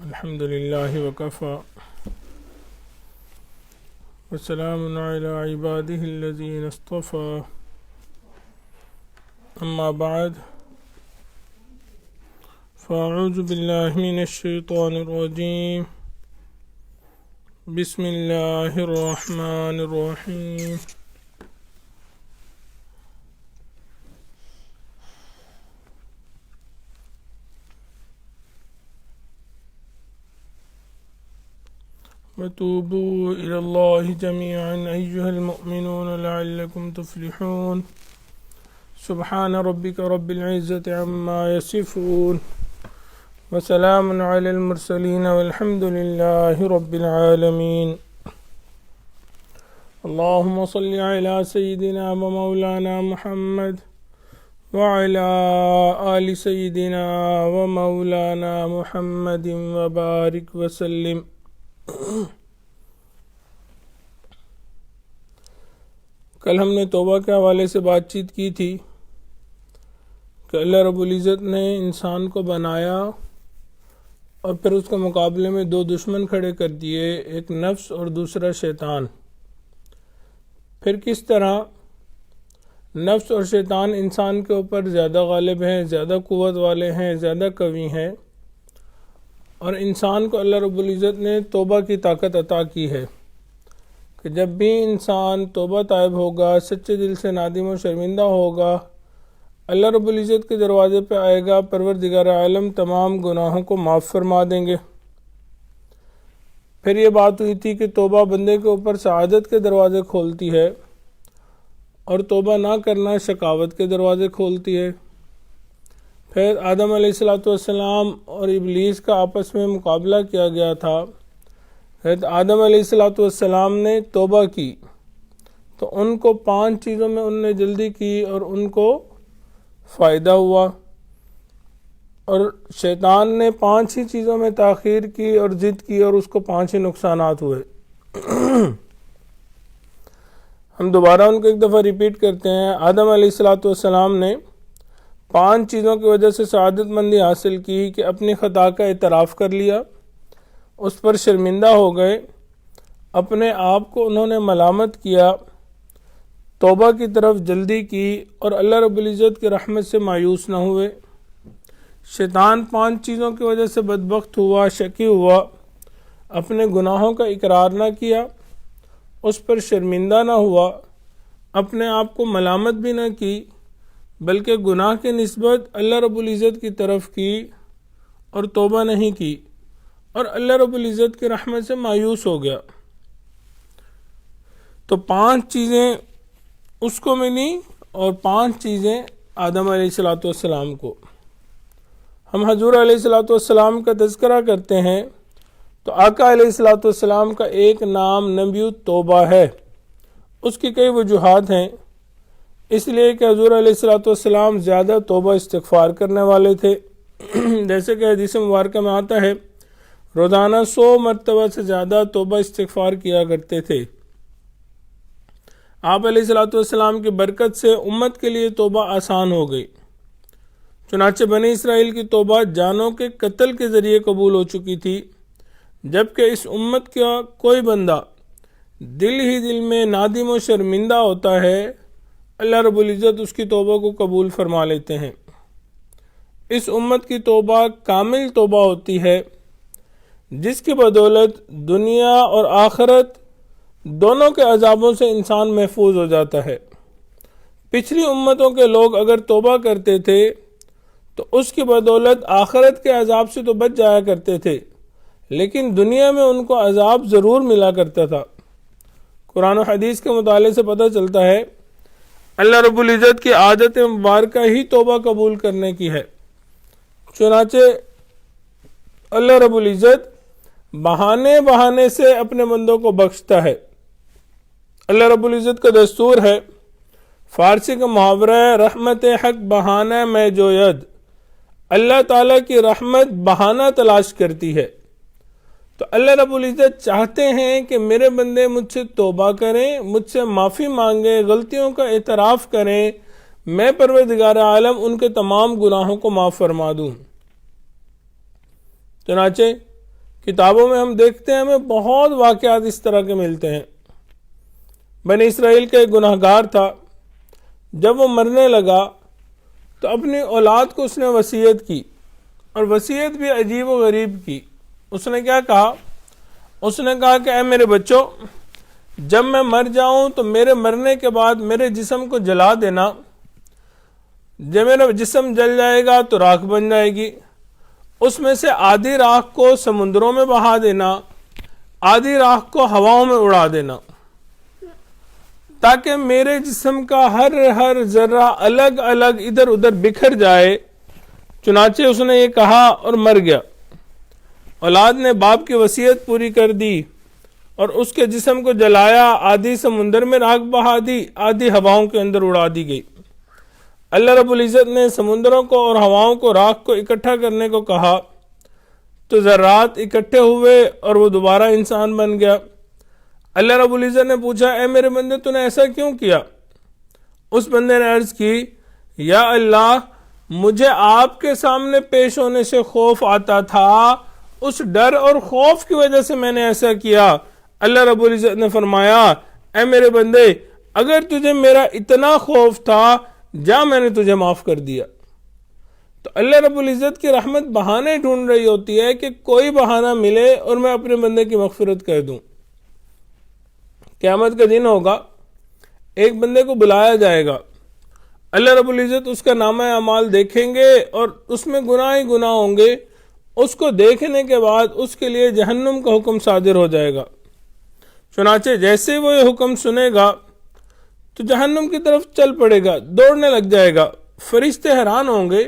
الحمد لله وكفى وسلام على عباده الذين اصطفى أما بعد فأعوذ بالله من الشيطان الرجيم بسم الله الرحمن الرحيم وتوبوا إلى الله جميعا أيها المؤمنون لعلكم تفلحون سبحان ربك رب العزة عما يصفون وسلام على المرسلين والحمد لله رب العالمين اللهم صل على سيدنا ومولانا محمد وعلى آل سيدنا ومولانا محمد وبارك وسلم. کل ہم نے توبہ کے حوالے سے بات چیت کی تھی کہ اللہ رب العزت نے انسان کو بنایا اور پھر اس کے مقابلے میں دو دشمن کھڑے کر دیے، ایک نفس اور دوسرا شیطان. پھر کس طرح نفس اور شیطان انسان کے اوپر زیادہ غالب ہیں، زیادہ قوت والے ہیں، زیادہ قوی ہیں، اور انسان کو اللہ رب العزت نے توبہ کی طاقت عطا کی ہے کہ جب بھی انسان توبہ طائب ہوگا، سچے دل سے نادم و شرمندہ ہوگا، اللہ رب العزت کے دروازے پہ آئے گا، پروردگار عالم تمام گناہوں کو معاف فرما دیں گے. پھر یہ بات ہوئی تھی کہ توبہ بندے کے اوپر سعادت کے دروازے کھولتی ہے اور توبہ نہ کرنا شقاوت کے دروازے کھولتی ہے. پھر آدم علیہ السلام اور ابلیس کا آپس میں مقابلہ کیا گیا تھا. حضرت آدم علیہ السلام نے توبہ کی تو ان کو 5 چیزوں میں ان نے جلدی کی اور ان کو فائدہ ہوا، اور شیطان نے 5 ہی چیزوں میں تاخیر کی اور ضد کی اور اس کو 5 ہی نقصانات ہوئے. ہم دوبارہ ان کو ایک دفعہ ریپیٹ کرتے ہیں. آدم علیہ السلام نے 5 چیزوں کی وجہ سے سعادت مندی حاصل کی کہ اپنی خطا کا اعتراف کر لیا، اس پر شرمندہ ہو گئے، اپنے آپ کو انہوں نے ملامت کیا، توبہ کی طرف جلدی کی اور اللہ رب العزت کی رحمت سے مایوس نہ ہوئے. شیطان 5 چیزوں کی وجہ سے بدبخت ہوا، شقی ہوا، اپنے گناہوں کا اقرار نہ کیا، اس پر شرمندہ نہ ہوا، اپنے آپ کو ملامت بھی نہ کی، بلکہ گناہ کی نسبت اللہ رب العزت کی طرف کی اور توبہ نہیں کی، اور اللہ رب العزت کی رحمت سے مایوس ہو گیا. تو 5 چیزیں اس کو ملی اور 5 چیزیں آدم علیہ السلام کو. ہم حضور علیہ السلام کا تذکرہ کرتے ہیں تو آقا علیہ السلام کا ایک نام نبی توبہ ہے. اس کی کئی وجوہات ہیں، اس لیے کہ حضور علیہ السلام زیادہ توبہ استغفار کرنے والے تھے. جیسے کہ حدیث مبارکہ میں آتا ہے روزانہ 100 مرتبہ سے زیادہ توبہ استغفار کیا کرتے تھے. آپ علیہ السلام کی برکت سے امت کے لیے توبہ آسان ہو گئی. چنانچہ بنی اسرائیل کی توبہ جانوں کے قتل کے ذریعے قبول ہو چکی تھی، جبکہ اس امت کا کوئی بندہ دل ہی دل میں نادم و شرمندہ ہوتا ہے، اللہ رب العزت اس کی توبہ کو قبول فرما لیتے ہیں. اس امت کی توبہ کامل توبہ ہوتی ہے جس کی بدولت دنیا اور آخرت دونوں کے عذابوں سے انسان محفوظ ہو جاتا ہے. پچھلی امتوں کے لوگ اگر توبہ کرتے تھے تو اس کی بدولت آخرت کے عذاب سے تو بچ جایا کرتے تھے، لیکن دنیا میں ان کو عذاب ضرور ملا کرتا تھا. قرآن و حدیث کے مطالعے سے پتہ چلتا ہے اللہ رب العزت کی عادت مبارکہ ہی توبہ قبول کرنے کی ہے. چنانچہ اللہ رب العزت بہانے سے اپنے بندوں کو بخشتا ہے. اللہ رب العزت کا دستور ہے، فارسی کا محاورہ ہے رحمت حق بہانہ میں جوید. اللہ تعالیٰ کی رحمت بہانہ تلاش کرتی ہے. تو اللہ رب العزت چاہتے ہیں کہ میرے بندے مجھ سے توبہ کریں، مجھ سے معافی مانگیں، غلطیوں کا اعتراف کریں، میں پروردگار عالم ان کے تمام گناہوں کو معاف فرما دوں. چنانچہ کتابوں میں ہم دیکھتے ہیں ہمیں بہت واقعات اس طرح کے ملتے ہیں۔ بنی اسرائیل کا ایک گناہ گار تھا، جب وہ مرنے لگا تو اپنی اولاد کو اس نے وصیت کی، اور وصیت بھی عجیب و غریب کی۔ اس نے کیا کہا؟ اس نے کہا کہ اے میرے بچوں، جب میں مر جاؤں تو میرے مرنے کے بعد میرے جسم کو جلا دینا، جب میرا جسم جل جائے گا تو راکھ بن جائے گی، اس میں سے آدھی راکھ کو سمندروں میں بہا دینا، آدھی راکھ کو ہواؤں میں اڑا دینا، تاکہ میرے جسم کا ہر ذرہ الگ الگ ادھر ادھر بکھر جائے۔ چنانچہ اس نے یہ کہا اور مر گیا۔ اولاد نے باپ کی وصیت پوری کر دی اور اس کے جسم کو جلایا، آدھی سمندر میں راکھ بہا دی، آدھی ہواؤں کے اندر اڑا دی گئی۔ اللہ رب العزت نے سمندروں کو اور ہواؤں کو، راکھ کو اکٹھا کرنے کو کہا تو ذرات اکٹھے ہوئے اور وہ دوبارہ انسان بن گیا۔ اللہ رب العزت نے پوچھا، اے میرے بندے تو نے ایسا کیوں کیا؟ اس بندے نے عرض کی، یا اللہ، مجھے آپ کے سامنے پیش ہونے سے خوف آتا تھا، اس ڈر اور خوف کی وجہ سے میں نے ایسا کیا۔ اللہ رب العزت نے فرمایا، اے میرے بندے، اگر تجھے میرا اتنا خوف تھا، جا، میں نے تجھے معاف کر دیا۔ تو اللہ رب العزت کی رحمت بہانے ڈھونڈ رہی ہوتی ہے کہ کوئی بہانہ ملے اور میں اپنے بندے کی مغفرت کر دوں۔ قیامت کا دن ہوگا، ایک بندے کو بلایا جائے گا، اللہ رب العزت اس کا نامہ اعمال دیکھیں گے اور اس میں گناہ ہی گناہ ہوں گے۔ اس کو دیکھنے کے بعد اس کے لیے جہنم کا حکم صادر ہو جائے گا۔ چنانچہ جیسے وہ یہ حکم سنے گا تو جہنم کی طرف چل پڑے گا، دوڑنے لگ جائے گا۔ فرشتے حیران ہوں گے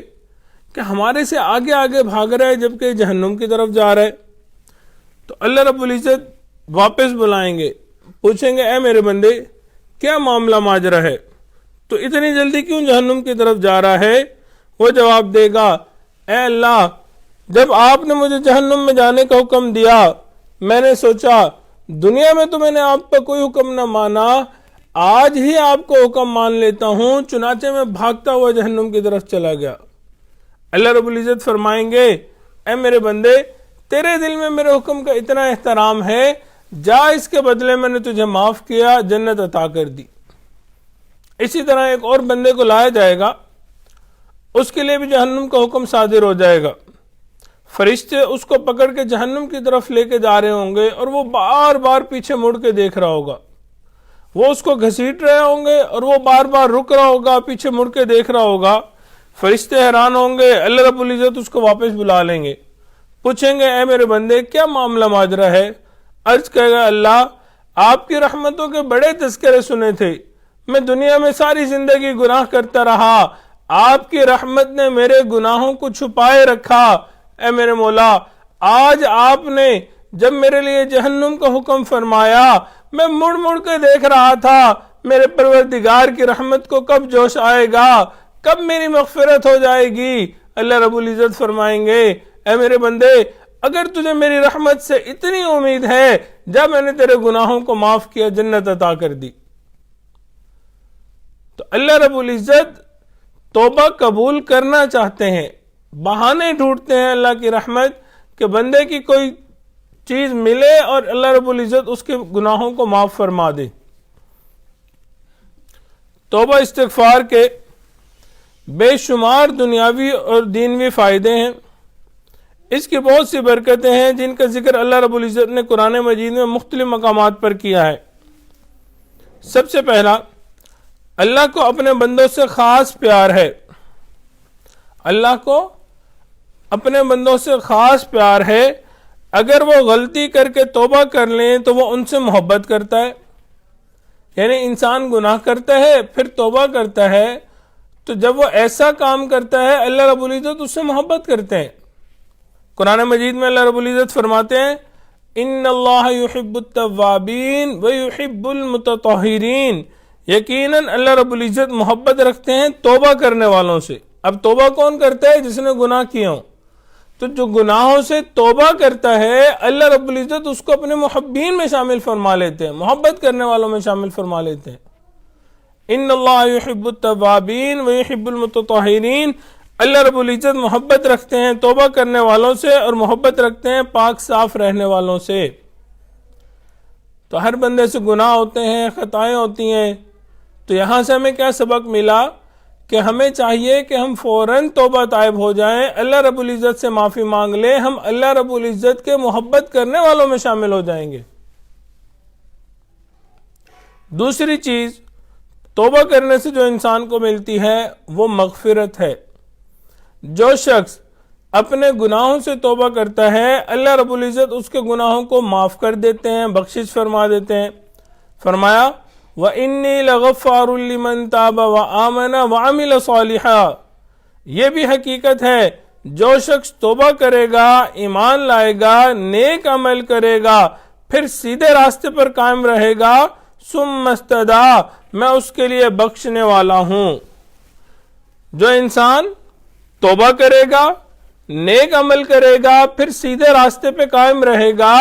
کہ ہمارے سے آگے آگے بھاگ رہا ہے جبکہ جہنم کی طرف جا رہا ہے۔ تو اللہ رب العزت واپس بلائیں گے، پوچھیں گے، اے میرے بندے، کیا معاملہ ماجرا ہے؟ تو اتنی جلدی کیوں جہنم کی طرف جا رہا ہے؟ وہ جواب دے گا، اے اللہ، جب آپ نے مجھے جہنم میں جانے کا حکم دیا، میں نے سوچا دنیا میں تو میں نے آپ کا کوئی حکم نہ مانا، آج ہی آپ کو حکم مان لیتا ہوں، چنانچہ میں بھاگتا ہوا جہنم کی طرف چلا گیا۔ اللہ رب العزت فرمائیں گے، اے میرے بندے، تیرے دل میں میرے حکم کا اتنا احترام ہے، جا، اس کے بدلے میں نے تجھے معاف کیا، جنت عطا کر دی۔ اسی طرح ایک اور بندے کو لایا جائے گا، اس کے لیے بھی جہنم کا حکم صادر ہو جائے گا۔ فرشتے اس کو پکڑ کے جہنم کی طرف لے کے جا رہے ہوں گے اور وہ بار بار پیچھے مڑ کے دیکھ رہا ہوگا۔ وہ اس کو گھسیٹ رہے ہوں گے اور وہ بار بار رک رہا ہوگا، پیچھے مڑ کے دیکھ رہا ہوگا۔ فرشتے حیران ہوں گے، اللہ رب العزت اس کو واپس بلا لیں گے، پوچھیں گے، اے میرے بندے، کیا معاملہ ماجرا ہے؟ عرض کہے گا، اللہ، آپ کی رحمتوں کے بڑے تذکرے سنے تھے، میں دنیا میں ساری زندگی گناہ کرتا رہا، آپ کی رحمت نے میرے گناہوں کو چھپائے رکھا۔ اے میرے مولا، آج آپ نے جب میرے لیے جہنم کا حکم فرمایا، میں مڑ مڑ کے دیکھ رہا تھا، میرے پروردگار کی رحمت کو کب جوش آئے گا، کب میری مغفرت ہو جائے گی۔ اللہ رب العزت فرمائیں گے، اے میرے بندے، اگر تجھے میری رحمت سے اتنی امید ہے، جب میں نے تیرے گناہوں کو معاف کیا، جنت عطا کر دی۔ تو اللہ رب العزت توبہ قبول کرنا چاہتے ہیں، بہانے ڈھونڈتے ہیں اللہ کی رحمت کہ بندے کی کوئی چیز ملے اور اللہ رب العزت اس کے گناہوں کو معاف فرما دے۔ توبہ استغفار کے بے شمار دنیاوی اور دینوی فائدے ہیں، اس کی بہت سی برکتیں ہیں جن کا ذکر اللہ رب العزت نے قرآن مجید میں مختلف مقامات پر کیا ہے۔ سب سے پہلا، اللہ کو اپنے بندوں سے خاص پیار ہے۔ اللہ کو اپنے بندوں سے خاص پیار ہے، اگر وہ غلطی کر کے توبہ کر لیں تو وہ ان سے محبت کرتا ہے۔ یعنی انسان گناہ کرتا ہے پھر توبہ کرتا ہے، تو جب وہ ایسا کام کرتا ہے اللہ رب العزت اس سے محبت کرتے ہیں۔ قرآن مجید میں اللہ رب العزت فرماتے ہیں، ان اللہ یحب التوابین ویحب المتطہرین، یقیناً اللہ رب العزت محبت رکھتے ہیں توبہ کرنے والوں سے۔ اب توبہ کون کرتا ہے؟ جس نے گناہ کیا ہوں۔ تو جو گناہوں سے توبہ کرتا ہے اللہ رب العزت اس کو اپنے محبین میں شامل فرما لیتے ہیں، محبت کرنے والوں میں شامل فرما لیتے ہیں۔ ان اللہ یحب التوابین ویحب المتطہرین، اللہ رب العزت محبت رکھتے ہیں توبہ کرنے والوں سے اور محبت رکھتے ہیں پاک صاف رہنے والوں سے۔ تو ہر بندے سے گناہ ہوتے ہیں، خطائیں ہوتی ہیں، تو یہاں سے ہمیں کیا سبق ملا کہ ہمیں چاہیے کہ ہم فوراً توبہ طائب ہو جائیں، اللہ رب العزت سے معافی مانگ لیں، ہم اللہ رب العزت کے محبت کرنے والوں میں شامل ہو جائیں گے۔ دوسری چیز توبہ کرنے سے جو انسان کو ملتی ہے وہ مغفرت ہے۔ جو شخص اپنے گناہوں سے توبہ کرتا ہے اللہ رب العزت اس کے گناہوں کو معاف کر دیتے ہیں، بخشش فرما دیتے ہیں۔ فرمایا وَإِنِّي لَغَفَّارٌ لِمَن تَابَ وَآمَنَ وَعَمِلَ صَالِحًا، یہ بھی حقیقت ہے جو شخص توبہ کرے گا، ایمان لائے گا، نیک عمل کرے گا، پھر سیدھے راستے پر قائم رہے گا، ثُمَّ اسْتَدَا، میں اس کے لیے بخشنے والا ہوں۔ جو انسان توبہ کرے گا، نیک عمل کرے گا، پھر سیدھے راستے پہ قائم رہے گا،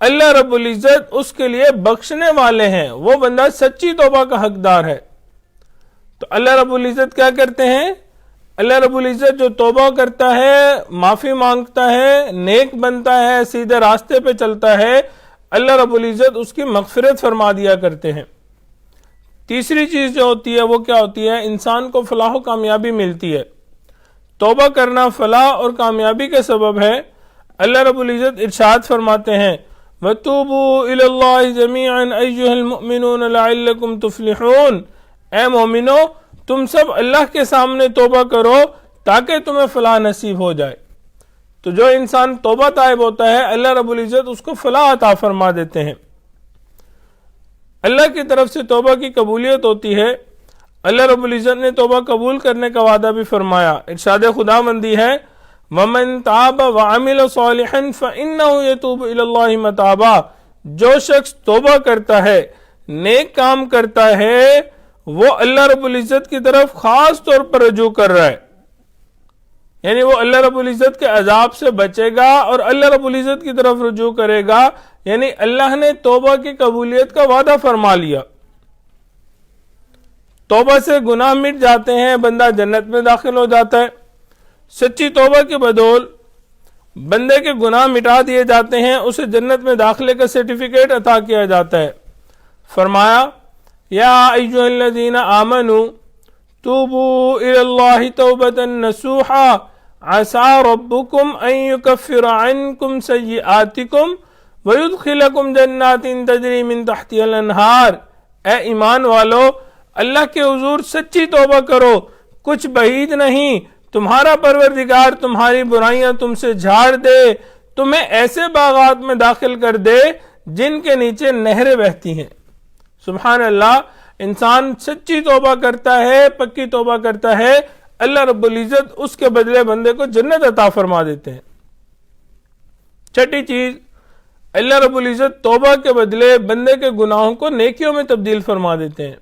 اللہ رب العزت اس کے لیے بخشنے والے ہیں، وہ بندہ سچی توبہ کا حقدار ہے۔ تو اللہ رب العزت کیا کرتے ہیں؟ اللہ رب العزت جو توبہ کرتا ہے، معافی مانگتا ہے، نیک بنتا ہے، سیدھے راستے پہ چلتا ہے، اللہ رب العزت اس کی مغفرت فرما دیا کرتے ہیں۔ تیسری چیز جو ہوتی ہے وہ کیا ہوتی ہے؟ انسان کو فلاح و کامیابی ملتی ہے۔ توبہ کرنا فلاح اور کامیابی کا سبب ہے۔ اللہ رب العزت ارشاد فرماتے ہیں وَتُوبُوا إِلَى اللَّهِ جَمِيعًا أَيُّهَا الْمُؤْمِنُونَ لَعَلَّكُمْ تُفْلِحُونَ، اے مومنو تم سب اللہ کے سامنے توبہ کرو تاکہ تمہیں فلاح نصیب ہو جائے۔ تو جو انسان توبہ طائب ہوتا ہے اللہ رب العزت اس کو فلاح عطا فرما دیتے ہیں۔ اللہ کی طرف سے توبہ کی قبولیت ہوتی ہے۔ اللہ رب العزت نے توبہ قبول کرنے کا وعدہ بھی فرمایا۔ ارشاد خداوندی ہے وَمَن تَابَ وَعَمِلَ صَالِحًا فَإِنَّهُ يَتُوبُ إِلَى اللَّهِ مَتَابًا، جو شخص توبہ کرتا ہے، نیک کام کرتا ہے، وہ اللہ رب العزت کی طرف خاص طور پر رجوع کر رہا ہے، یعنی وہ اللہ رب العزت کے عذاب سے بچے گا اور اللہ رب العزت کی طرف رجوع کرے گا، یعنی اللہ نے توبہ کی قبولیت کا وعدہ فرما لیا۔ توبہ سے گناہ مٹ جاتے ہیں، بندہ جنت میں داخل ہو جاتا ہے۔ سچی توبہ کے بدول بندے کے گناہ مٹا دیے جاتے ہیں، اسے جنت میں داخلے کا سرٹیفکیٹ عطا کیا جاتا ہے۔ فرمایا یا ایھا الذین آمنوا توبوا الی اللہ توبۃ نصوحا عسى ربکم ان یکفر عنکم سیئاتکم ویدخلکم جنات تجری من تحتها الانہار، اے ایمان والو اللہ کے حضور سچی توبہ کرو، کچھ بعید نہیں تمہارا پروردگار تمہاری برائیاں تم سے جھاڑ دے، تمہیں ایسے باغات میں داخل کر دے جن کے نیچے نہریں بہتی ہیں۔ سبحان اللہ، انسان سچی توبہ کرتا ہے، پکی توبہ کرتا ہے، اللہ رب العزت اس کے بدلے بندے کو جنت عطا فرما دیتے ہیں۔ چھٹی چیز، اللہ رب العزت توبہ کے بدلے بندے کے گناہوں کو نیکیوں میں تبدیل فرما دیتے ہیں۔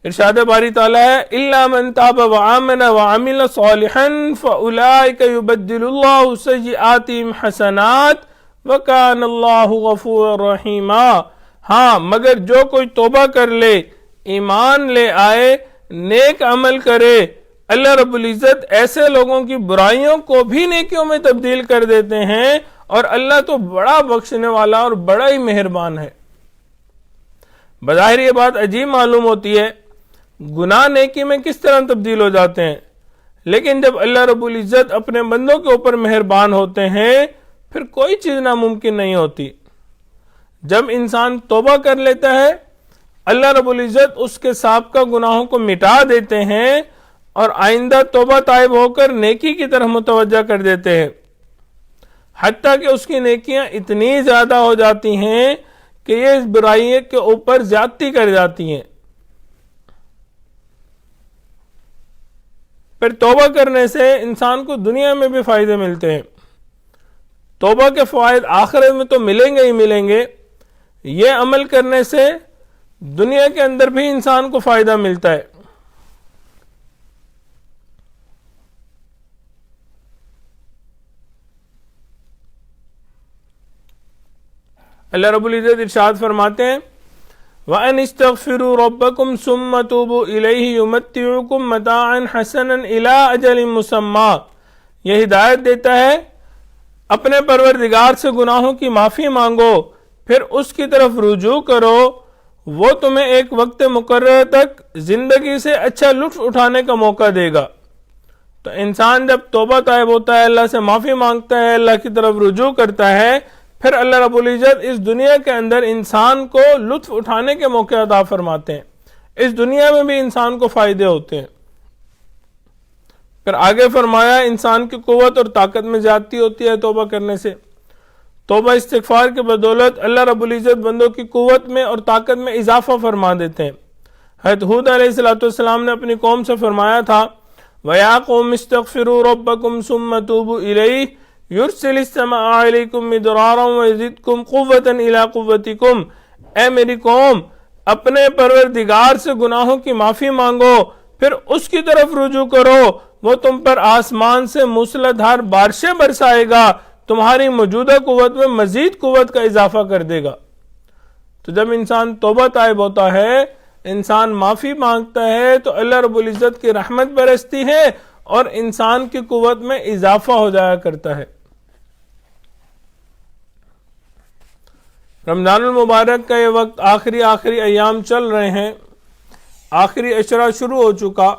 ارشاد باری تعالیٰ ہے اِلَّا مَن تَابَ وَآمَنَ وَعَمِلَ صَالِحًا فَأُولَٰئِكَ يُبَدِّلُ اللَّهُ سَيِّئَاتِهِمْ حَسَنَاتٍ وَكَانَ اللَّهُ غَفُورًا رَحِيمًا، ہاں مگر جو کوئی توبہ کر لے، ایمان لے آئے، نیک عمل کرے، اللہ رب العزت ایسے لوگوں کی برائیوں کو بھی نیکیوں میں تبدیل کر دیتے ہیں، اور اللہ تو بڑا بخشنے والا اور بڑا ہی مہربان ہے۔ بظاہر یہ بات عجیب معلوم ہوتی ہے، گناہ نیکی میں کس طرح تبدیل ہو جاتے ہیں، لیکن جب اللہ رب العزت اپنے بندوں کے اوپر مہربان ہوتے ہیں پھر کوئی چیز ناممکن نہیں ہوتی۔ جب انسان توبہ کر لیتا ہے اللہ رب العزت اس کے سابقہ گناہوں کو مٹا دیتے ہیں اور آئندہ توبہ طائب ہو کر نیکی کی طرف متوجہ کر دیتے ہیں، حتیٰ کہ اس کی نیکیاں اتنی زیادہ ہو جاتی ہیں کہ یہ اس برائی کے اوپر زیادتی کر جاتی ہیں۔ پھر توبہ کرنے سے انسان کو دنیا میں بھی فائدے ملتے ہیں۔ توبہ کے فوائد آخرت میں تو ملیں گے ہی ملیں گے، یہ عمل کرنے سے دنیا کے اندر بھی انسان کو فائدہ ملتا ہے۔ اللہ رب العزت ارشاد فرماتے ہیں وَأَنِ اسْتَغْفِرُوا رَبَّكُمْ ثُمَّ تُوبُوا إِلَيْهِ يُمَتِّعُكُمْ مَتَاعًا حَسَنًا إِلَىٰ أَجَلٍ مُّسَمًّى۔ یہ ہدایت دیتا ہے اپنے پروردگار سے گناہوں کی معافی مانگو، پھر اس کی طرف رجوع کرو، وہ تمہیں ایک وقت مقرر تک زندگی سے اچھا لطف اٹھانے کا موقع دے گا۔ تو انسان جب توبہ طائب ہوتا ہے، اللہ سے معافی مانگتا ہے، اللہ کی طرف رجوع کرتا ہے، پھر اللہ رب العزت اس دنیا کے اندر انسان کو لطف اٹھانے کے موقع عطا فرماتے ہیں، اس دنیا میں بھی انسان کو فائدے ہوتے ہیں۔ پھر آگے فرمایا انسان کی قوت اور طاقت میں زیادتی ہوتی ہے توبہ کرنے سے۔ توبہ استغفار کے بدولت اللہ رب العزت بندوں کی قوت میں اور طاقت میں اضافہ فرما دیتے ہیں۔ حضرت ہود علیہ السلام نے اپنی قوم سے فرمایا تھا وَيَا قَوْمِ اسْتَغْفِرُوا رَبَّكُمْ ثُمَّ تُوبُوا إِلَيْهِ يُرْسِلِ السَّمَاءَ عَلَيْكُمْ مِدْرَارًا وَيَزِدْكُمْ قُوَّةً إِلَىٰ قُوَّتِكُمْ۔ اے میری قوم، اپنے پروردگار سے گناہوں کی معافی مانگو، پھر اس کی طرف رجوع کرو، وہ تم پر آسمان سے موسلادھار بارشیں برسائے گا، تمہاری موجودہ قوت میں مزید قوت کا اضافہ کر دے گا۔ تو جب انسان توبہ طائب ہوتا ہے، انسان معافی مانگتا ہے، تو اللہ رب العزت کی رحمت برستی ہے اور انسان کی قوت میں اضافہ ہو جایا کرتا ہے۔ رمضان المبارک کا یہ وقت آخری ایام چل رہے ہیں، آخری عشرہ شروع ہو چکا۔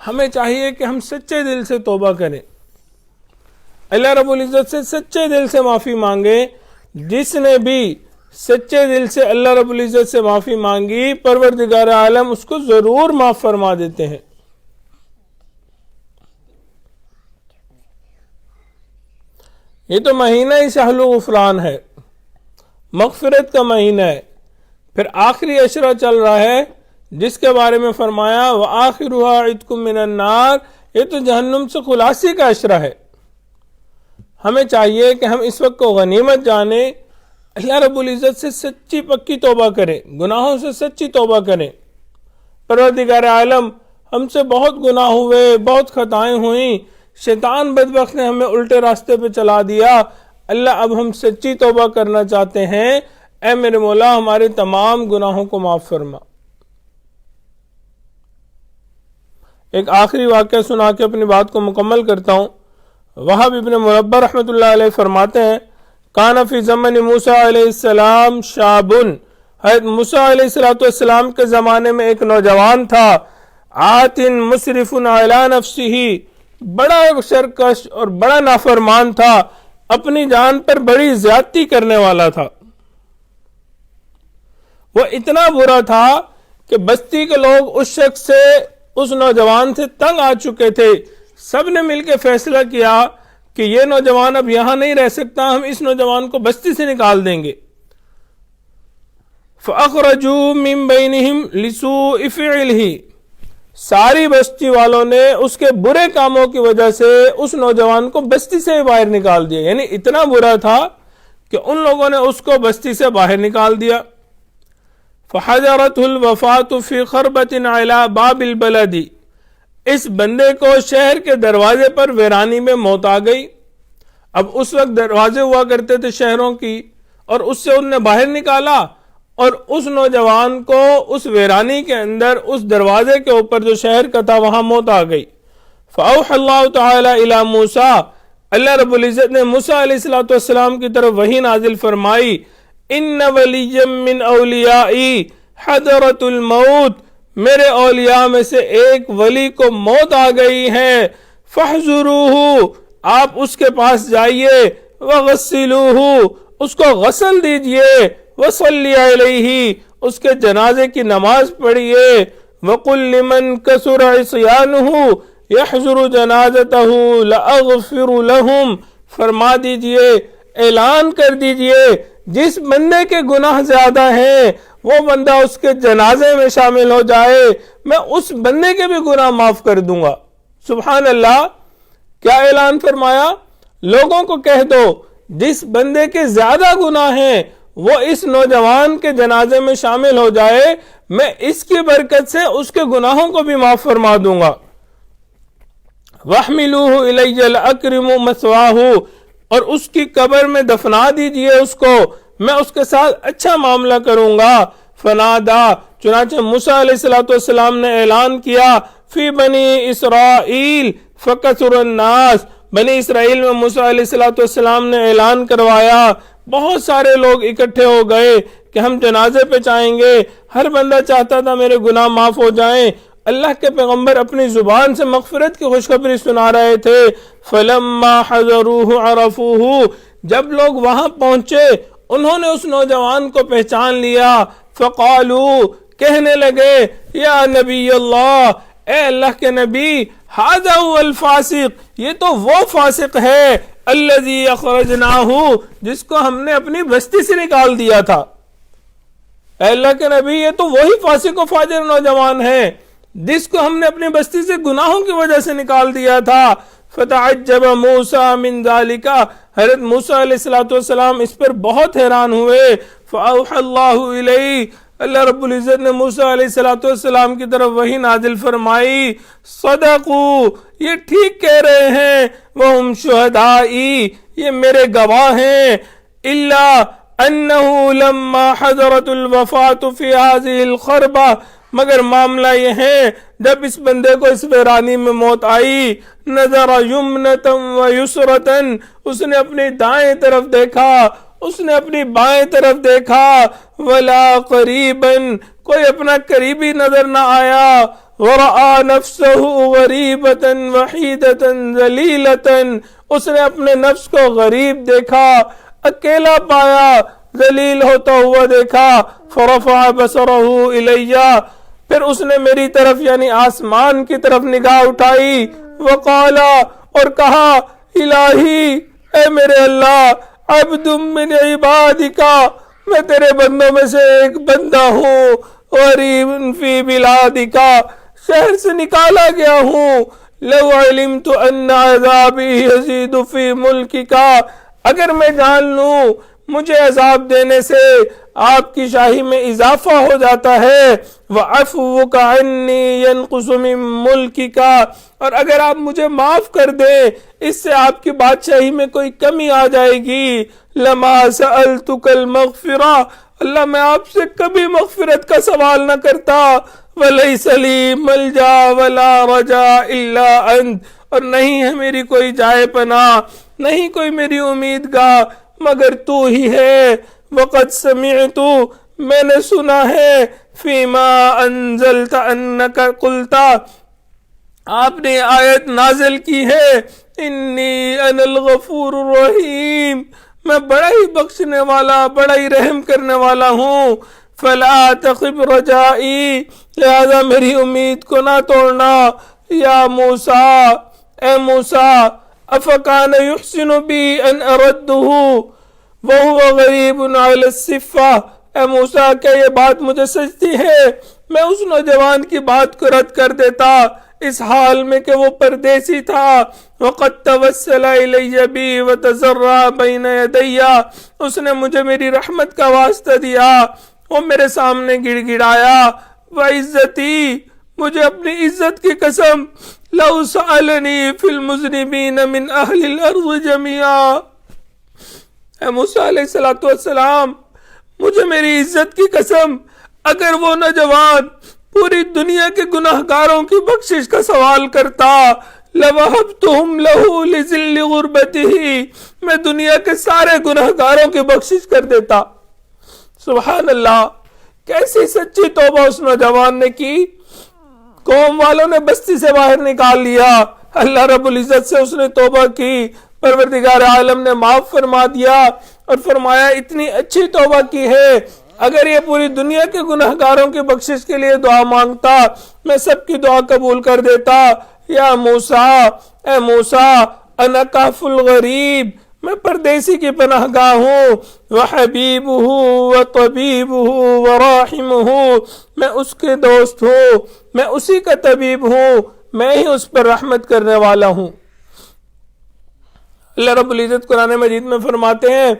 ہمیں چاہیے کہ ہم سچے دل سے توبہ کریں، اللہ رب العزت سے سچے دل سے معافی مانگیں۔ جس نے بھی سچے دل سے اللہ رب العزت سے معافی مانگی، پروردگار عالم اس کو ضرور معاف فرما دیتے ہیں۔ یہ تو مہینہ ہی شہر غفران ہے، مغفرت کا مہینہ ہے۔ پھر آخری عشرہ چل رہا ہے جس کے بارے میں فرمایا وَآخِرُهَا عِتْقٌ مِّنَ النَّارِ، یہ تو جہنم سے خلاصی کا عشرہ ہے۔ ہمیں چاہیے کہ ہم اس وقت کو غنیمت جانیں، اللہ رب العزت سے سچی پکی توبہ کریں، گناہوں سے سچی توبہ کریں۔ پروردگار عالم، ہم سے بہت گناہ ہوئے، بہت خطائیں ہوئیں، شیطان بدبخت نے ہمیں الٹے راستے پہ چلا دیا، اللہ اب ہم سچی توبہ کرنا چاہتے ہیں، اے میرے مولا ہمارے تمام گناہوں کو معاف فرما۔ ایک آخری واقعہ سنا کے اپنی بات کو مکمل کرتا ہوں۔ وہب ابن مربع رحمۃ اللہ علیہ فرماتے ہیں کان فی زمن موسیٰ علیہ السلام شاب، حضرت موسیٰ علیہ السلام کے زمانے میں ایک نوجوان تھا، عات مسرف علی نفسہ، بڑا سرکش اور بڑا نافرمان تھا، اپنی جان پر بڑی زیادتی کرنے والا تھا۔ وہ اتنا برا تھا کہ بستی کے لوگ اس شخص سے، اس نوجوان سے تنگ آ چکے تھے۔ سب نے مل کے فیصلہ کیا کہ یہ نوجوان اب یہاں نہیں رہ سکتا، ہم اس نوجوان کو بستی سے نکال دیں گے۔ فَأَخْرَجُوا مِن بَيْنِهِمْ لِسُوءِ فِعْلِهِ، ساری بستی والوں نے اس کے برے کاموں کی وجہ سے اس نوجوان کو بستی سے باہر نکال دیا، یعنی اتنا برا تھا کہ ان لوگوں نے اس کو بستی سے باہر نکال دیا۔ فَحَجَرَتْهُ الْوَفَاةُ فِي خَرْبَةٍ عَلَى بَابِ الْبَلَدِ، اس بندے کو شہر کے دروازے پر ویرانی میں موت آ گئی۔ اب اس وقت دروازے ہوا کرتے تھے شہروں کی، اور اس سے ان نے باہر نکالا، اور اس نوجوان کو اس ویرانی کے اندر اس دروازے کے اوپر جو شہر کا تھا وہاں موت آ گئی۔ فَأَوْحَى اللَّهُ تَعَالَى إِلَى مُوسَىٰ، اللہ رب العزت نے موسیٰ علیہ السلام کی طرف وحی نازل فرمائی، إِنَّ وَلِيًّا مِّنْ أَوْلِيَائِي حَضَرَتُ الْمَوْتِ، میرے اولیاء میں سے ایک ولی کو موت آ گئی ہے، فَاحْذُرُوهُ، آپ اس کے پاس جائیے، وَغَسِّلُوهُ، اس کو غسل دیجئے، وَصَلِّ عَلَيْهِ، اس کے جنازے کی نماز پڑھیے، وَقُلْ لِمَنْ كَثُرَ عِصْيَانُهُ يَحْضُرُ جَنَازَتَهُ لَأَغْفِرُ لَهُمْ، فرما دیجئے، اعلان کر دیجئے، جس بندے کے گناہ زیادہ ہیں وہ بندہ اس کے جنازے میں شامل ہو جائے، میں اس بندے کے بھی گناہ معاف کر دوں گا۔ سبحان اللہ، کیا اعلان فرمایا؟ لوگوں کو کہہ دو جس بندے کے زیادہ گناہ ہیں وہ اس نوجوان کے جنازے میں شامل ہو جائے، میں اس کی برکت سے اس کے گناہوں کو بھی معاف فرما دوں گا۔ وَاحْمِلُوهُ إِلَيَّ لَأَكْرِمُ مَثْوَاهُ، اور اس کی قبر میں دفنا دیجئے اس کو، میں اس کے ساتھ اچھا معاملہ کروں گا۔ فنادا، چنانچہ موسیٰ علیہ السلام نے اعلان کیا، فی بنی اسرائیل فکثر الناس، بنی اسرائیل میں موسیٰ علیہ السلام نے اعلان کروایا، بہت سارے لوگ اکٹھے ہو گئے کہ ہم جنازے پہ چاہیں گے، ہر بندہ چاہتا تھا میرے گناہ معاف ہو جائیں۔ اللہ کے پیغمبر اپنی زبان سے مغفرت کی خوشخبری سنا رہے تھے۔ فلما حضروه عرفوه، جب لوگ وہاں پہنچے انہوں نے اس نوجوان کو پہچان لیا، فقالوا، کہنے لگے، یا نبی اللہ، اے اللہ کے نبی، ھذا هو الفاسق، یہ تو وہ فاسق ہے، الذی اخرجناہ، جس کو ہم نے اپنی بستی سے نکال دیا تھا۔ اے اللہ کے نبی، یہ تو وہی فاسق و فاجر نوجوان ہے جس کو ہم نے اپنی بستی سے گناہوں کی وجہ سے نکال دیا تھا۔ فتعجب موسیٰ من ذالک، حضرت موسیٰ علیہ السلام اس پر بہت حیران ہوئے۔ فاوحى اللہ الیہ، اللہ رب العزت نے موسیٰ علیہ السلام کی طرف وحی نازل فرمائی، صدقوا، یہ ٹھیک کہہ رہے ہیں، وہم شہدائی، یہ میرے گواہ ہیں، الا انہ لما حضرت الوفاة فی هذه الخربہ، مگر معاملہ یہ ہے جب اس بندے کو اس ویرانی میں موت آئی، نظر یمنتا و یسرتا، اس نے اپنی دائیں طرف دیکھا، اس نے اپنی بائیں طرف دیکھا، ولا قریبا، کوئی اپنا قریبی نظر نہ آیا، ورآ نفسہ غریبتا وحیدتا ذلیلتا، اس نے اپنے نفس کو غریب دیکھا، اکیلا پایا، ذلیل ہوتا ہوا دیکھا، فرفع بصرہ الیہ، پھر اس نے میری طرف یعنی آسمان کی طرف نگاہ اٹھائی، وقالا، اور کہا، الہی، اے میرے اللہ، عبد من عبادکا، میں تیرے بندوں میں سے ایک بندہ ہوں، غریب فی بلادکا، شہر سے نکالا گیا ہوں، لو علمت ان عذابی یزید فی ملککا، اگر میں جان لوں مجھے عذاب دینے سے آپ کی شاہی میں اضافہ ہو جاتا ہے، وعفوک عنی ینقص من ملککا، اور اگر آپ مجھے معاف کر دیں اس سے آپ کی بادشاہی میں کوئی کمی آ جائے گی، لما سألتک المغفرہ، اللہ میں آپ سے کبھی مغفرت کا سوال نہ کرتا، ولیس لی ملجا ولا رجا الا انت، اور نہیں ہے میری کوئی جائے پناہ، نہیں کوئی میری امیدگاہ مگر تو ہی ہے، وقد سمعت، میں نے سنا ہے، فیما انزلت انک قلتا، آپ نے آیت نازل کی ہے، انی انا الغفور الرحیم، میں بڑا ہی بخشنے والا، بڑا ہی رحم کرنے والا ہوں، فلا تخب رجائی، لہذا میری امید کو نہ توڑنا، یا موسیٰ، اے موسیٰ، افکان یحسن بی ان اردہ وہو غریب علی الصفہ، اے موسیٰ، کیا یہ بات مجھے سجتی ہے میں اس نوجوان کی بات کو رد کر دیتا اس حال میں کہ وہ پردیسی تھا، وقد توسل الی بی وتضرع بین یدی، اس نے مجھے میری رحمت کا واسطہ دیا، وہ میرے سامنے گڑ گڑایا، وعزتی، مجھے اپنی عزت کی قسم، لو سألنی فی المذنبین من اہل الارض جميعا، اے موسیٰ علیہ السلام، مجھے میری عزت کی قسم، اگر وہ نوجوان پوری دنیا کے گناہگاروں کی بخشش کا سوال کرتا، لَوَهَبْتُهُمْ لَهُ لِذِلِّ غُرْبَتِهِ، میں دنیا کے سارے گناہگاروں کی بخشش کر دیتا۔ سبحان اللہ، کیسی سچی توبہ اس نوجوان نے کی، قوم والوں نے بستی سے باہر نکال لیا، اللہ رب العزت سے اس نے توبہ کی، پروردگار عالم نے معاف فرما دیا اور فرمایا اتنی اچھی توبہ کی ہے، اگر یہ پوری دنیا کے گناہگاروں کی بخشش کے لیے دعا مانگتا میں سب کی دعا قبول کر دیتا۔ یا موسیٰ، اے موسیٰ، انا کہف الغریب، میں پردیسی کی پناہ گاہ ہوں، وحبیبہ وطبیبہ وراحمہ، میں اس کے دوست ہوں، میں اسی کا طبیب ہوں، میں ہی اس پر رحمت کرنے والا ہوں۔ اللہ رب العزت قرآن مجید میں فرماتے ہیں،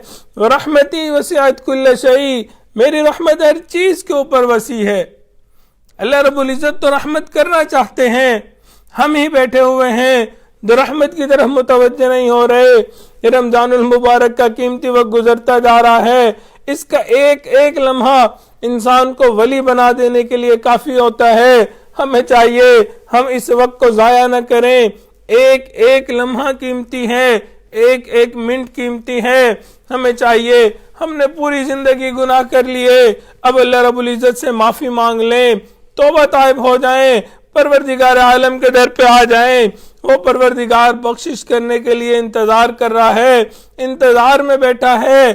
رحمتی وسعت کل شیء، میری رحمت ہر چیز کے اوپر وسیع ہے۔ اللہ رب العزت تو رحمت کرنا چاہتے ہیں، ہم ہی بیٹھے ہوئے ہیں جو رحمت کی طرف متوجہ نہیں ہو رہے۔ یہ رمضان المبارک کا قیمتی وقت گزرتا جا رہا ہے، اس کا ایک ایک لمحہ انسان کو ولی بنا دینے کے لیے کافی ہوتا ہے۔ ہمیں چاہیے ہم اس وقت کو ضائع نہ کریں، ایک ایک لمحہ قیمتی ہے، ایک ایک منٹ قیمتی ہے۔ ہمیں چاہیے ہم نے پوری زندگی گناہ کر لیے، اب اللہ رب العزت سے معافی مانگ لیں، توبہ طائب ہو جائیں، پروردگار عالم کے در پہ آ جائیں۔ وہ پروردگار بخشش کرنے کے لیے انتظار کر رہا ہے، انتظار میں بیٹھا ہے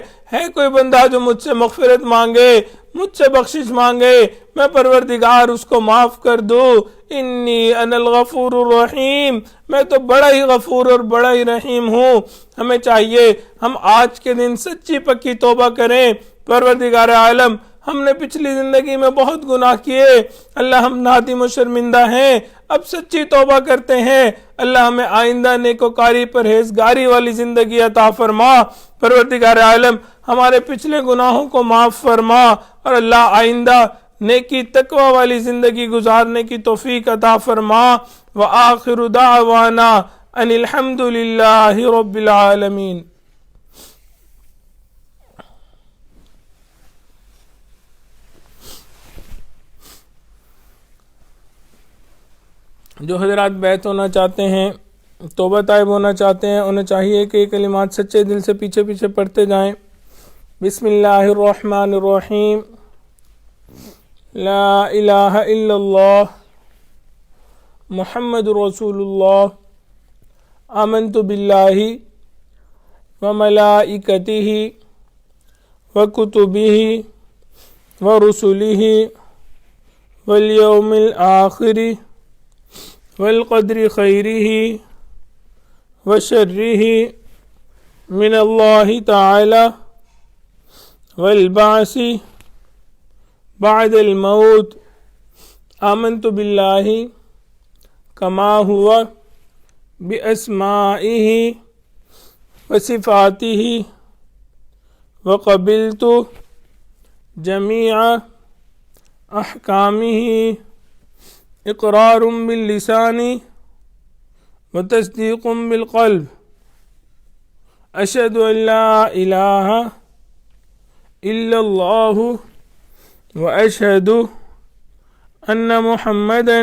کوئی بندہ جو مجھ سے مغفرت مانگے، مجھ سے بخشش مانگے، میں پروردگار اس کو معاف کر دوں۔ انی انا الغفور الرحیم، میں تو بڑا ہی غفور اور بڑا ہی رحیم ہوں۔ ہمیں چاہیے ہم آج کے دن سچی پکی توبہ کریں۔ پروردگار عالم، ہم نے پچھلی زندگی میں بہت گناہ کیے، اللہ ہم نادم و شرمندہ ہیں، اب سچی توبہ کرتے ہیں، اللہ ہمیں آئندہ نیکوکاری پرہیزگاری والی زندگی عطا فرما۔ پروردگار عالم، ہمارے پچھلے گناہوں کو معاف فرما، اور اللہ آئندہ نیکی تقوی والی زندگی گزارنے کی توفیق عطا فرما۔ وآخر دعوانا ان الحمد للہ رب العالمین۔ جو حضرات بیعت ہونا چاہتے ہیں، توبہ طائب ہونا چاہتے ہیں، انہیں چاہیے کہ یہ کلمات سچے دل سے پیچھے پیچھے پڑھتے جائیں۔ بسم اللہ الرحمن الرحیم، لا الہ الا اللہ محمد رسول اللہ، آمنت باللہ وملائکتہ وکتبہ ورسلہ والیوم الآخر والقدر خیرہ وشرہ من اللہ تعالی والبعث بعد الموت، آمنت باللہ کما ہوا باسمائہ وصفاتہ وقبلت جمیع احکامہ اقرار باللسان وتصدیق بالقلب، اشہد ان لا الہ الا اللہ واشہد ان محمدا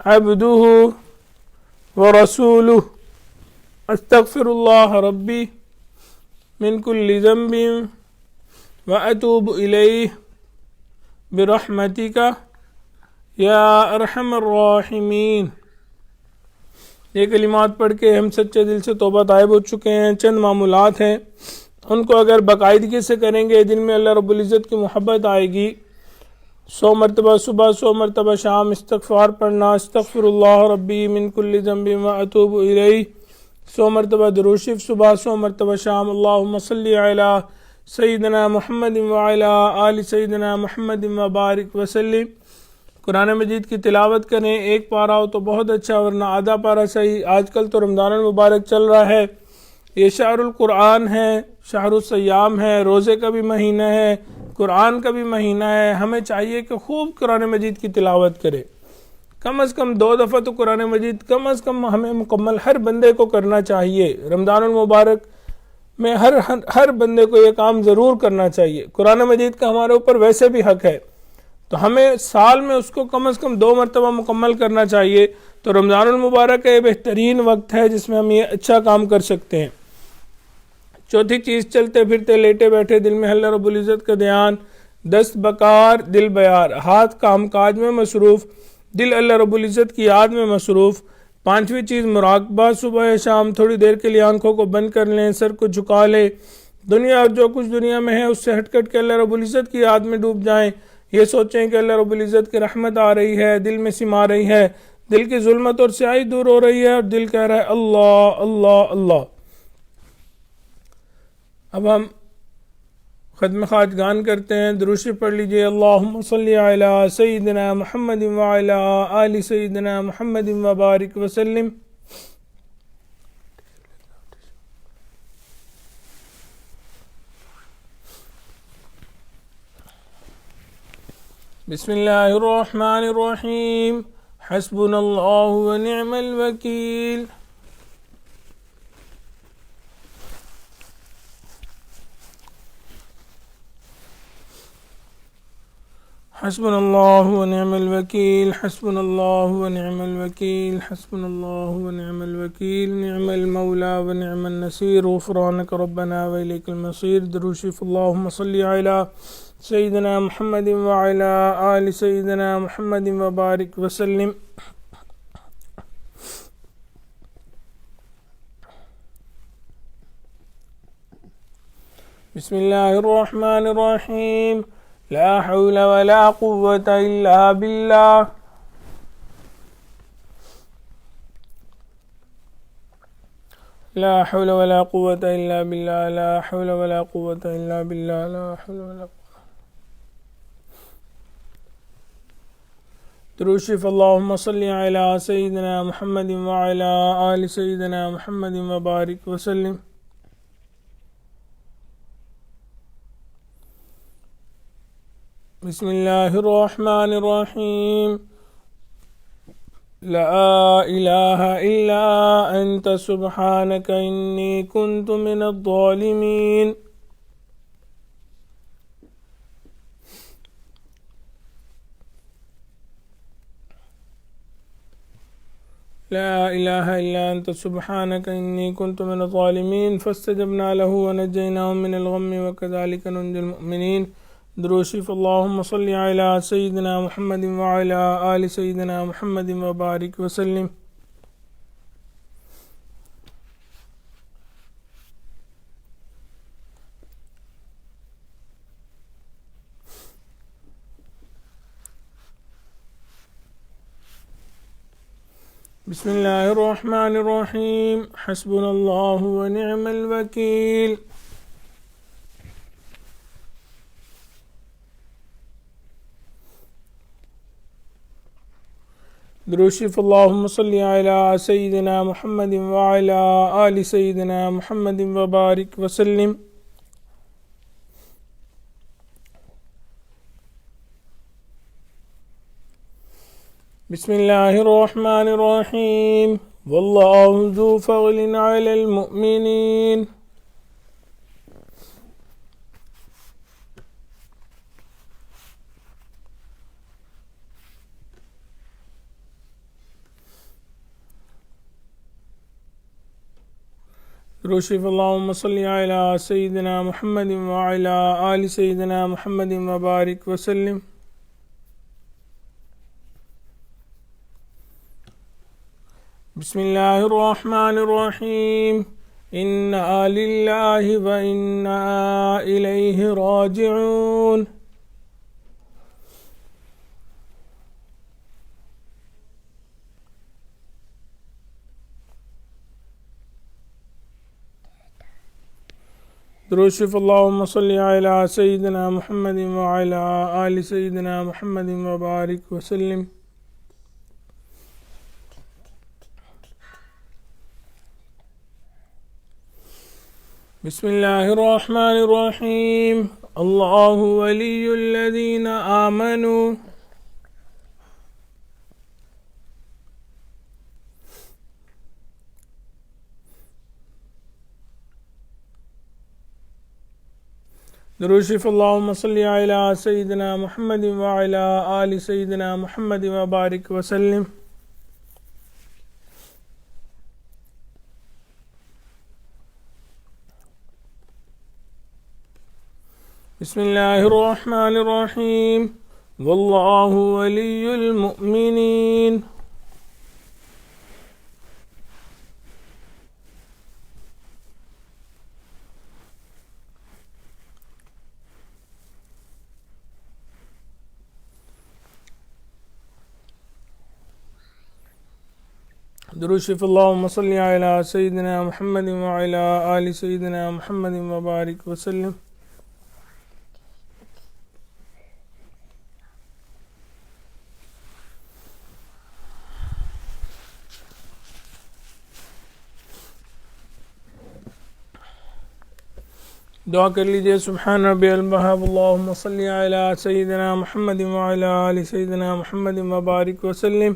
عبدہ ورسولہ، استغفر اللہ ربی من کل ذنب واتوب الیہ برحمتک یا ارحم الراحمین۔ یہ کلمات پڑھ کے ہم سچے دل سے توبہ طائب ہو چکے ہیں۔ چند معمولات ہیں، ان کو اگر باقاعدگی سے کریں گے دل میں اللہ رب العزت کی محبت آئے گی۔ 100 مرتبہ صبح، 100 مرتبہ شام استغفار پڑھنا، استغفر اللہ ربی من کل ذنب واتوب الیہ، 100 مرتبہ درود شریف صبح، 100 مرتبہ شام، اللہم صلی علی سیدنا محمد وعلی آل سیدنا محمد وبارک وسلم۔ قرآن مجید کی تلاوت کریں، ایک پارہ ہو تو بہت اچھا، ورنہ آدھا پارہ صحیح۔ آج کل تو رمضان المبارک چل رہا ہے، یہ شہر القرآن ہے، شہر الصیام ہے، روزے کا بھی مہینہ ہے، قرآن کا بھی مہینہ ہے۔ ہمیں چاہیے کہ خوب قرآن مجید کی تلاوت کرے، کم از کم 2 دفعہ تو قرآن مجید کم از کم ہمیں مکمل ہر بندے کو کرنا چاہیے۔ رمضان المبارک میں ہر بندے کو یہ کام ضرور کرنا چاہیے۔ قرآن مجید کا ہمارے اوپر ویسے بھی حق ہے، تو ہمیں سال میں اس کو کم از کم 2 مرتبہ مکمل کرنا چاہیے۔ تو رمضان المبارک کا یہ بہترین وقت ہے جس میں ہم یہ اچھا کام کر سکتے ہیں۔ چوتھی چیز، چلتے پھرتے لیٹے بیٹھے دل میں اللہ رب العزت کا دھیان، دست بکار دل بیار، ہاتھ کام کاج میں مصروف، دل اللہ رب العزت کی یاد میں مصروف۔ پانچویں چیز، مراقبہ، صبح یا شام تھوڑی دیر کے لیے آنکھوں کو بند کر لیں، سر کو جھکا لیں، دنیا اور جو کچھ دنیا میں ہے اس سے ہٹ کٹ کے اللہ رب العزت کی یاد میں ڈوب جائیں۔ یہ سوچیں کہ اللہ رب العزت کی رحمت آ رہی ہے، دل میں سما رہی ہے، دل کی ظلمت اور سیاہی دور ہو رہی ہے، اور دل کہہ رہا ہے اللہ اللہ اللہ۔ اب ہم ختم خواجگان کرتے ہیں، درود شریف پڑھ لیجئے۔ اللہم صلی علی سیدنا محمد وعلی آل سیدنا محمد وبارک وسلم۔ بسم اللہ الرحمن الرحیم، حسبنا اللہ ونعم الوکیل۔ حسبنا الله ونعم الوكيل حسبنا الله ونعم الوكيل حسبنا الله ونعم الوكيل نعم المولى ونعم النصير غفرانك ربنا وإليك المصير. درود شریف. اللهم صل على سيدنا محمد وعلى آل سيدنا محمد وبارك وسلم. بسم الله الرحمن الرحيم. لا حول ولا قوة إلا بالله. لا حول ولا قوة إلا بالله. لا حول ولا قوة إلا بالله. لا حول ولا قوة. درود شریف. اللهم صل على سيدنا محمد وعلى آل سيدنا محمد وبارك وسلم. بسم الله الرحمن الرحيم. لا إله إلا أنت سبحانك إني كنت من الظالمين. لا إله إلا أنت سبحانك إني كنت من الظالمين فاستجبنا له ونجيناه من الغم وكذلك ننجي المؤمنين. درود شریف. اللهم صل على سيدنا محمد وعلى آل سيدنا محمد وبارك وسلم. بسم الله الرحمن الرحيم. حسبنا الله ونعم الوكيل. درود شریف. اللهم صل على سيدنا محمد وعلى آل سيدنا محمد وبارك وسلم. بسم الله الرحمن الرحيم. والله ذو فضل على المؤمنين. درود شریف. اللهم صل على سيدنا محمد وعلى آل سيدنا محمد وبارك وسلم. بسم الله الرحمن الرحيم. إنا لله وإنا إليه راجعون. درود شریف. اللهم صل على سيدنا محمد وعلى آل سيدنا محمد وبارك وسلم. بسم الله الرحمن الرحيم. الله ولي الذين آمنوا. درود شریف. اللهم صل على سيدنا محمد وعلى آل سيدنا محمد وبارك وسلم. بسم الله الرحمن الرحيم. والله ولي المؤمنين. درود شریف. اللهم صل على سيدنا محمد وعلى آل سيدنا محمد وبارك وسلم. دعا کر لیجئے. سبحان ربی الوہاب. اللہم صلی علی سیدنا محمد وعلی آل سیدنا محمد وبارک وسلم.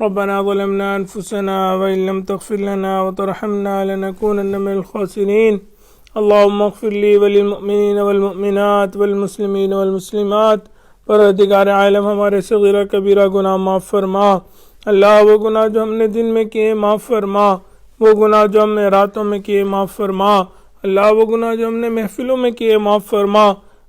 ربنا ظلمنا انفسنا وإن لم تغفر لنا وترحمنا لنكونن من الخاسرين. اللهم اغفر لي وللمؤمنين والمؤمنات والمسلمين والمسلمات پروردگار عالم ہمارے صغیرہ کبیرہ گناہ معاف فرما۔ اللہ وہ گناہ جو ہم نے دن میں کیے معاف فرما، وہ گناہ جو ہم نے راتوں میں کیے معاف فرما۔ اللہ وہ گناہ جو ہم نے محفلوں میں کیے معاف فرما،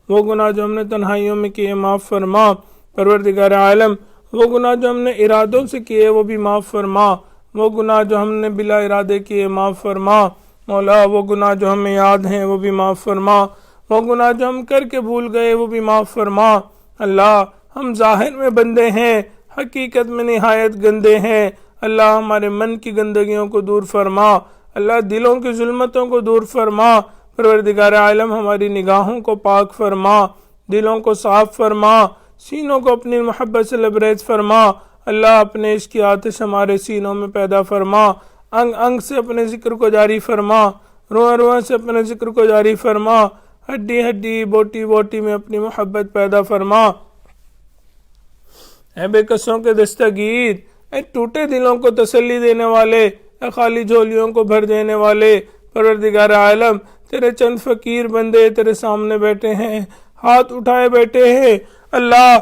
وہ گناہ جو ہم نے تنہائیوں میں کیے معاف فرما۔ پروردگار عالم وہ گناہ جو ہم نے ارادوں سے کیے وہ بھی معاف فرما، وہ گناہ جو ہم نے بلا ارادے کیے معاف فرما۔ مولا وہ گناہ جو ہمیں یاد ہیں وہ بھی معاف فرما، وہ گناہ جو ہم کر کے بھول گئے وہ بھی معاف فرما۔ اللہ ہم ظاہر میں بندے ہیں، حقیقت میں نہایت گندے ہیں۔ اللہ ہمارے من کی گندگیوں کو دور فرما، اللہ دلوں کی ظلمتوں کو دور فرما۔ پروردگار عالم ہماری نگاہوں کو پاک فرما، دلوں کو صاف فرما، سینوں کو اپنی محبت سے لبریز فرما۔ اللہ اپنے عشق کی آتش ہمارے سینوں میں پیدا فرما، انگ انگ سے اپنے ذکر کو جاری فرما، روح روح سے اپنے ذکر کو جاری فرما، ہڈی ہڈی بوٹی بوٹی میں اپنی محبت پیدا فرما۔ اے بے کسوں کے دستگیر، اے ٹوٹے دلوں کو تسلی دینے والے، اے خالی جھولیوں کو بھر دینے والے، پروردگار عالم تیرے چند فقیر بندے تیرے سامنے بیٹھے ہیں، ہاتھ اٹھائے بیٹھے ہیں۔ اللہ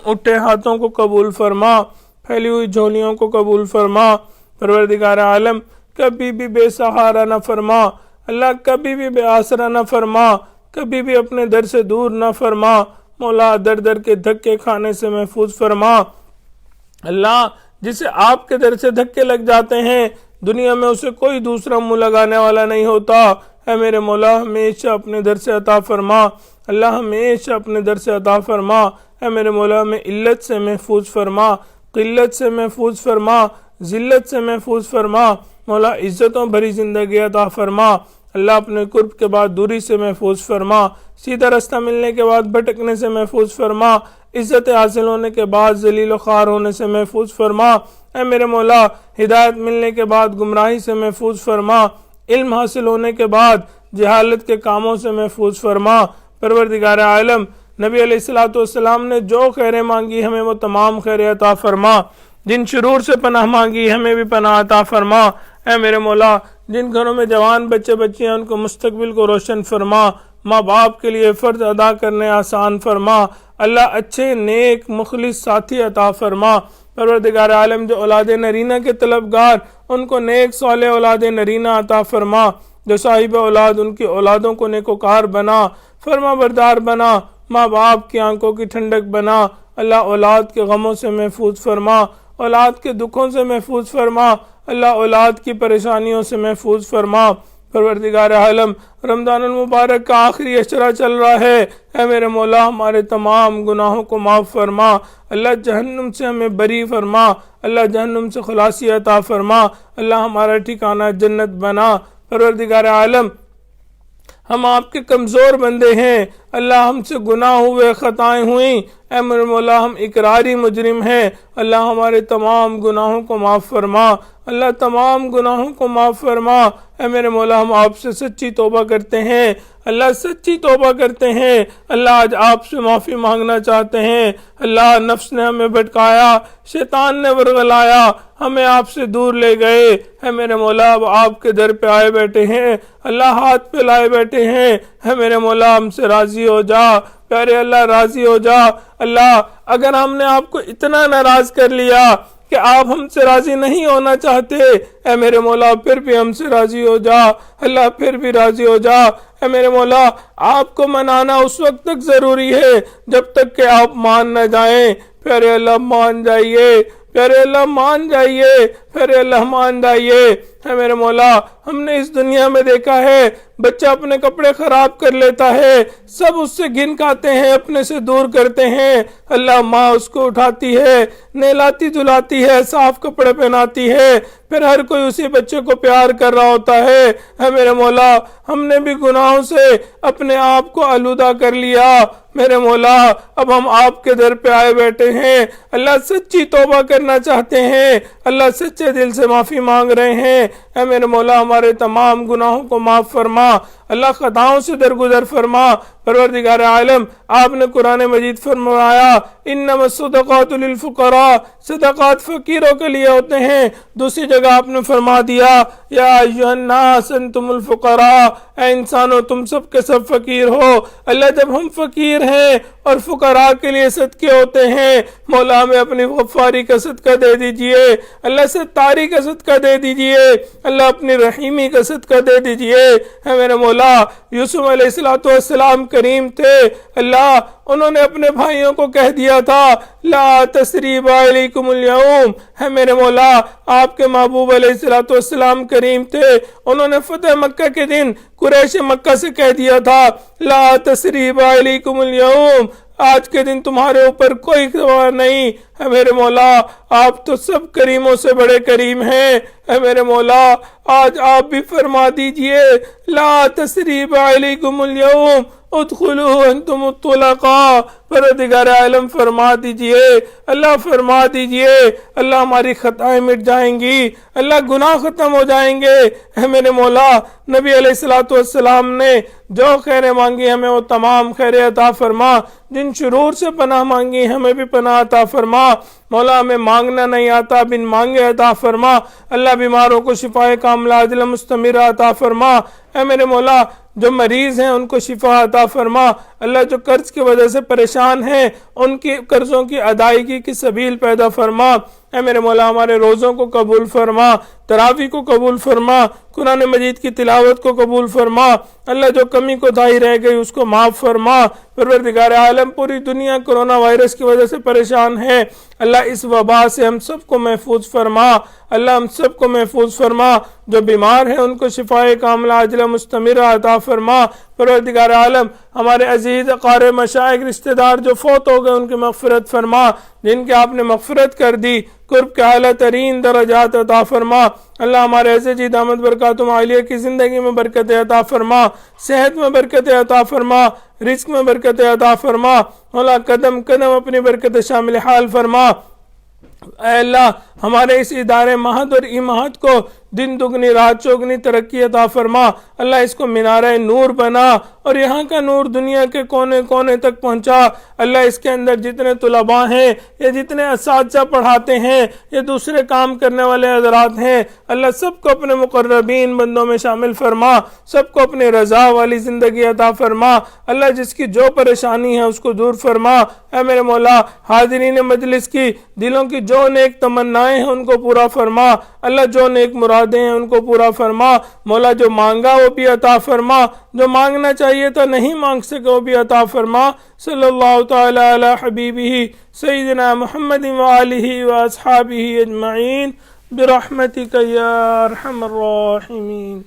اٹھے ہاتھوں کو قبول فرما، پھیلی ہوئی جھولیوں کو قبول فرما۔ پروردگار عالم کبھی بھی بے سہارا نہ فرما، اللہ کبھی بھی بے آسرا نہ فرما، کبھی بھی اپنے در سے دور نہ فرما۔ مولا در در کے دھکے کھانے سے محفوظ فرما۔ اللہ جسے آپ کے در سے دھکے لگ جاتے ہیں دنیا میں اسے کوئی دوسرا منہ لگانے والا نہیں ہوتا۔ اے میرے مولا ہمیشہ اپنے در سے عطا فرما، اللہ ہمیشہ اپنے در سے عطا فرما۔ اے میرے مولا ہمیں علت سے محفوظ فرما، قلت سے محفوظ فرما، ذلت سے محفوظ فرما۔ مولا عزتوں بھری زندگی عطا فرما، اللہ اپنے قرب کے بعد دوری سے محفوظ فرما، سیدھا رستہ ملنے کے بعد بھٹکنے سے محفوظ فرما، عزت حاصل ہونے کے بعد ذلیل و خوار ہونے سے محفوظ فرما۔ اے میرے مولا ہدایت ملنے کے بعد گمراہی سے محفوظ فرما، علم حاصل ہونے کے بعد جہالت کے کاموں سے محفوظ فرما۔ پروردگار عالم نبی علیہ الصلوۃ والسلام نے جو خیریں مانگی ہمیں وہ تمام خیریں عطا فرما، جن شرور سے پناہ مانگی ہمیں بھی پناہ عطا فرما۔ اے میرے مولا جن گھروں میں جوان بچے بچیاں ان کو مستقبل کو روشن فرما، ماں باپ کے لیے فرض ادا کرنے آسان فرما، اللہ اچھے نیک مخلص ساتھی عطا فرما۔ پروردگار عالم جو اولاد نرینہ کے طلبگار ان کو نیک صالح اولاد نرینہ عطا فرما، جو صاحب اولاد ان کی اولادوں کو نیکوکار بنا، فرما بردار بنا، ماں باپ کی آنکھوں کی ٹھنڈک بنا۔ اللہ اولاد کے غموں سے محفوظ فرما، اولاد کے دکھوں سے محفوظ فرما، اللہ اولاد کی پریشانیوں سے محفوظ فرما۔ پروردگار عالم رمضان المبارک کا آخری اشرہ چل رہا ہے، اے میرے مولا ہمارے تمام گناہوں کو معاف فرما، اللہ جہنم سے ہمیں بری فرما، اللہ جہنم سے خلاصی عطا فرما، اللہ ہمارا ٹھکانہ جنت بنا۔ پروردگار عالم ہم آپ کے کمزور بندے ہیں، اللہ ہم سے گناہ ہوئے خطائیں ہوئیں، اے میرے مولا ہم اقراری مجرم ہیں، اللہ ہمارے تمام گناہوں کو معاف فرما، اللہ تمام گناہوں کو معاف فرما۔ اے میرے مولا ہم آپ سے سچی توبہ کرتے ہیں، اللہ سچی توبہ کرتے ہیں، اللہ آج آپ سے معافی مانگنا چاہتے ہیں۔ اللہ نفس نے ہمیں بھٹکایا، شیطان نے ورغلایا، ہمیں آپ سے دور لے گئے، اے میرے مولا اب آپ کے در پہ آئے بیٹھے ہیں، اللہ ہاتھ پہ لائے بیٹھے ہیں، اے میرے مولا ہم سے راضی ہو جا، پیارے اللہ راضی ہو جا۔ اللہ اگر ہم نے آپ کو اتنا ناراض کر لیا کہ آپ ہم سے راضی نہیں ہونا چاہتے، اے میرے مولا پھر بھی ہم سے راضی ہو جا، اللہ پھر بھی راضی ہو جا۔ اے میرے مولا آپ کو منانا اس وقت تک ضروری ہے جب تک کہ آپ مان نہ جائیں، پیارے اللہ مان جائیے، پیارے اللہ مان جائیے، پیارے اللہ مان جائیے۔ اے میرے مولا ہم نے اس دنیا میں دیکھا ہے بچہ اپنے کپڑے خراب کر لیتا ہے، سب اس سے گھن کھاتے ہیں، اپنے سے دور کرتے ہیں، اللہ ماں اس کو اٹھاتی ہے، نہلاتی دھلاتی ہے، صاف کپڑے پہناتی ہے، پھر ہر کوئی اسی بچے کو پیار کر رہا ہوتا ہے۔ اے میرے مولا ہم نے بھی گناہوں سے اپنے آپ کو آلودہ کر لیا، میرے مولا اب ہم آپ کے در پہ آئے بیٹھے ہیں، اللہ سچی توبہ کرنا چاہتے ہیں، اللہ سچے دل سے معافی مانگ رہے ہیں۔ اے میرے مولا ہمارے تمام گناہوں کو معاف فرما، اللہ خطاؤں سے درگزر فرما۔ پروردگار عالم آپ نے قرآن مجید فرمایا انما الصدقات للفقراء، صدقات فقیروں کے لیے ہوتے ہیں۔ دوسری جگہ آپ نے فرما دیا یا ایھا الناس انتم الفقراء، اے انسانوں تم سب کے سب فقیر ہو۔ اللہ جب ہم فقیر ہیں اور فقراء کے لیے صدقے ہوتے ہیں۔ مولا ہمیں اپنی غفاری کا صدقہ دے دیجئے، اللہ ستاری کا صدقہ دے دیجئے، اللہ اپنی رحیمی کا صدقہ دے دیجئے۔ اے میرے مولا، یوسف علیہ السلام کریم تھے، اللہ انہوں نے اپنے بھائیوں کو کہہ دیا تھا لا تثریب علیکم اليوم۔ ہے میرے مولا، آپ کے محبوب علیہ السلام کریم تھے، انہوں نے فتح مکہ کے دن قریش مکہ سے کہہ دیا تھا لا تثریب علیکم اليوم، آج کے دن تمہارے اوپر کوئی سوال نہیں۔ اے میرے مولا، آپ تو سب کریموں سے بڑے کریم ہیں۔ اے میرے مولا، آج آپ بھی فرما دیجئے لا تثریب علیکم اليوم ادخلوا انتم الطلقاء۔ پروردگار عالم فرما دیجئے، اللہ فرما دیجئے، اللہ ہماری خطائیں مٹ جائیں گی، اللہ گناہ ختم ہو جائیں گے۔ اے میرے مولا، نبی علیہ السلام نے جو خیریں مانگی ہمیں وہ تمام خیریں عطا فرما، جن شرور سے پناہ مانگی ہمیں بھی پناہ عطا فرما۔ مولا ہمیں مانگنا نہیں آتا، بن مانگے عطا فرما۔ اللہ بیماروں کو شفائے کاملہ عاجلہ مستمرہ عطا فرما۔ اے میرے مولا، جو مریض ہیں ان کو شفا عطا فرما۔ اللہ جو قرض کی وجہ سے پریشان ہیں ان کی قرضوں کی ادائیگی کی سبیل پیدا فرما۔ اے میرے مولا، ہمارے روزوں کو قبول فرما، تراویح کو قبول فرما، قرآن مجید کی تلاوت کو قبول فرما۔ اللہ جو کمی کوتاہی رہ گئی اس کو معاف فرما۔ پروردگار عالم، پوری دنیا کرونا وائرس کی وجہ سے پریشان ہے، اللہ اس وبا سے ہم سب کو محفوظ فرما۔ اللہ ہم سب کو محفوظ فرما، جو بیمار ہیں ان کو شفائے کاملہ عاجلہ مستمرہ عطا فرما۔ پروردگار عالم، ہمارے عزیز اقارب مشائخ رشتہ دار جو فوت ہو گئے ان کی مغفرت فرما، جن کے آپ نے مغفرت کر دی قرب کے اعلیٰ ترین درجات عطا فرما۔ اللہ ہمارے ایسے جی دامت برکاتہم عالیہ کی زندگی میں برکت عطا فرما، صحت میں برکت عطا فرما، رزق میں برکت عطا فرما۔ مولا قدم قدم اپنی برکت شامل حال فرما۔ اے اللہ، ہمارے اس ادارے مہد اور امہد کو دن دگنی رات چوگنی ترقی عطا فرما۔ اللہ اس کو مینارہ نور بنا اور یہاں کا نور دنیا کے کونے کونے تک پہنچا۔ اللہ اس کے اندر جتنے طلباء ہیں یا جتنے اساتذہ پڑھاتے ہیں یا دوسرے کام کرنے والے حضرات ہیں، اللہ سب کو اپنے مقربین بندوں میں شامل فرما، سب کو اپنی رضا والی زندگی عطا فرما۔ اللہ جس کی جو پریشانی ہے اس کو دور فرما۔ اے میرے مولا، حاضرین مجلس کی دلوں کی جو نیک تمنائیں ہیں ان کو پورا فرما۔ اللہ جو نیک مرادیں ہیں ان کو پورا فرما۔ مولا جو مانگا وہ بھی عطا فرما، جو مانگنا چاہیے تھا نہیں مانگ سکے وہ بھی عطا فرما۔ صلی اللہ تعالی علی حبیبہ سیدنا محمد وآلہ واصحابہ اجمعین برحمتک یا ارحم الراحمین۔